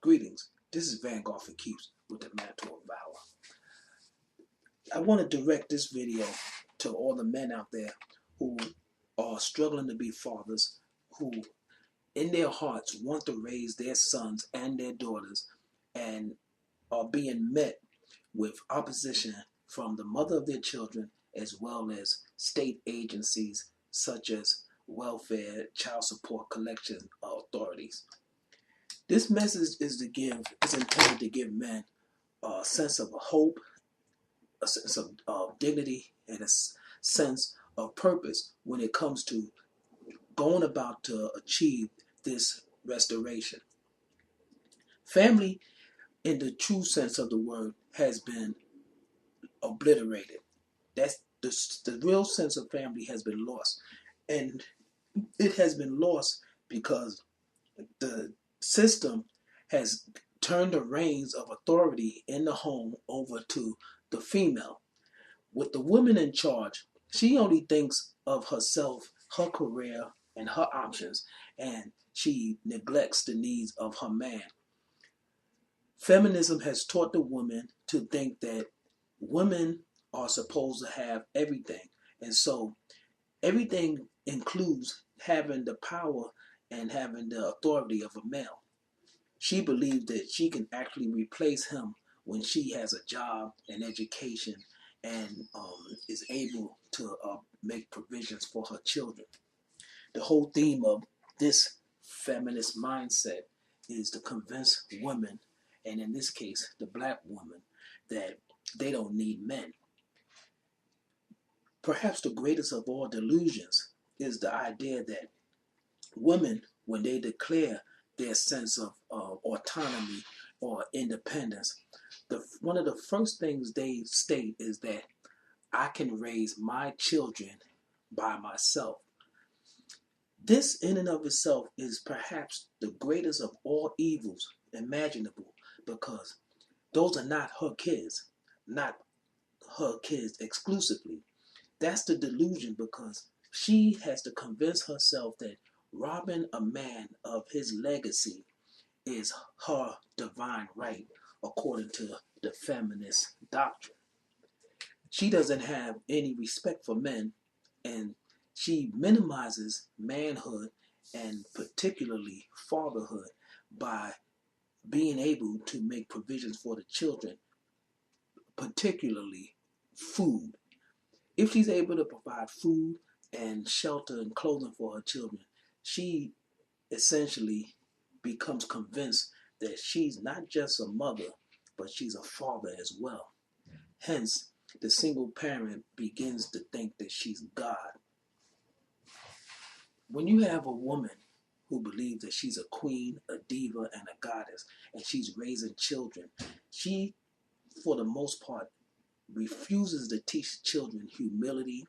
Greetings. This is Van Gogh Keeps with the Mantle of Valor. I want to direct this video to all the men out there who are struggling to be fathers, who in their hearts want to raise their sons and their daughters and are being met with opposition from the mother of their children as well as state agencies such as welfare, child support collection authorities. This message is intended to give men a sense of hope, a sense of dignity, and a sense of purpose when it comes to going about to achieve this restoration. Family, in the true sense of the word, has been obliterated. That's the real sense of family has been lost. And it has been lost because the system has turned the reins of authority in the home over to the female. With the woman in charge, she only thinks of herself, her career, and her options, and she neglects the needs of her man. Feminism has taught the woman to think that women are supposed to have everything, and so everything includes having the power and having the authority of a male. She believes that she can actually replace him when she has a job and education and is able to make provisions for her children. The whole theme of this feminist mindset is to convince women, and in this case, the black woman, that they don't need men. Perhaps the greatest of all delusions is the idea that women, when they declare their sense of autonomy or independence, one of the first things they state is that I can raise my children by myself. This in and of itself is perhaps the greatest of all evils imaginable, because those are not her kids exclusively. That's the delusion, because she has to convince herself that robbing a man of his legacy is her divine right, according to the feminist doctrine. She doesn't have any respect for men, and she minimizes manhood and particularly fatherhood by being able to make provisions for the children, particularly food. If she's able to provide food and shelter and clothing for her children, she essentially becomes convinced that she's not just a mother, but she's a father as well. Hence, the single parent begins to think that she's God. When you have a woman who believes that she's a queen, a diva, and a goddess, and she's raising children, she, for the most part, refuses to teach children humility,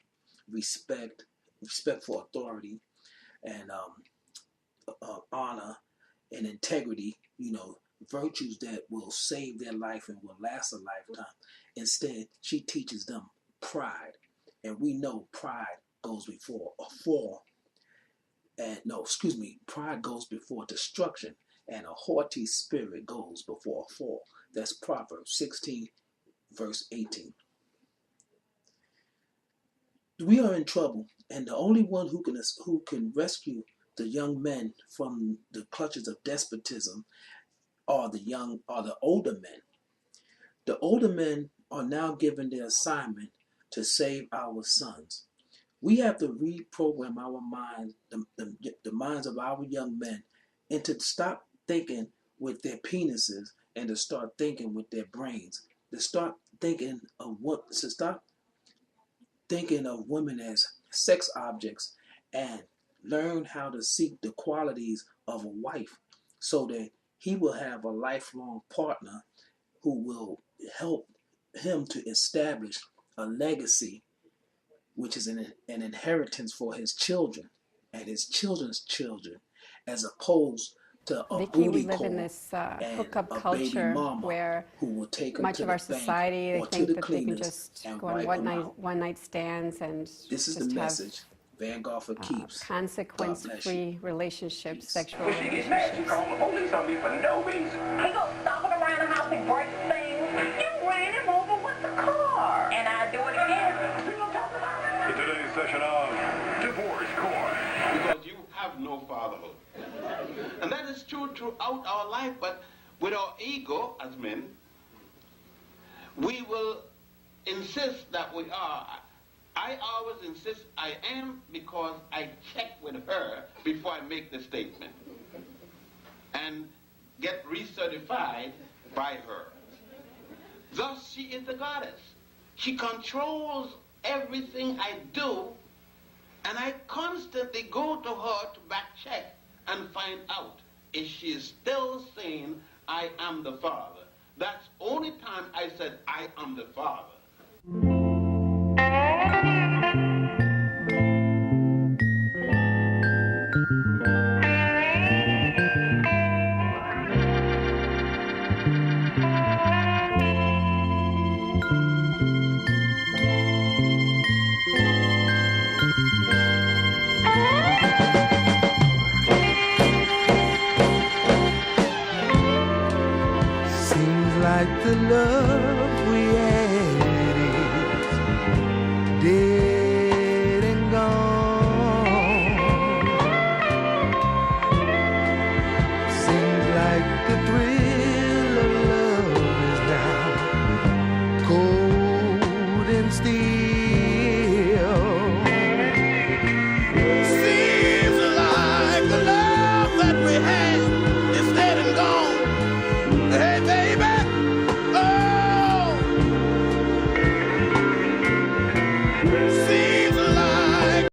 respect for authority, and honor and integrity, virtues that will save their life and will last a lifetime. Instead, she teaches them pride. And we know pride goes before a fall. Pride goes before destruction, and a haughty spirit goes before a fall. That's Proverbs 16, verse 18. We are in trouble, and the only one who can rescue the young men from the clutches of despotism are the older men. The older men are now given the assignment to save our sons. We have to reprogram our minds, the minds of our young men, and to stop thinking with their penises and to start thinking with their brains. To stop thinking of women as sex objects, and learn how to seek the qualities of a wife, so that he will have a lifelong partner who will help him to establish a legacy, which is an inheritance for his children and his children's children, as opposed to a Vicki, booty we live call in this and hookup a baby culture mama where who will take him much to of the our bank society, they or to think the that they can cleaners just and go on wipe them out. one night stands and This is the just have message. Van Gogh keeps. God bless you. consequence-free relationships, Peace. sexual When she gets mad, she relationships. calls the police on me for no reason. do throughout our life, but with our ego as men, we will insist that we are. I always insist I am because I check with her before I make the statement and get recertified by her. Thus, she is the goddess. She controls everything I do, and I constantly go to her to back check and find out if she is still saying, I am the Father. That's the only time I said, I am the Father. Seems like the love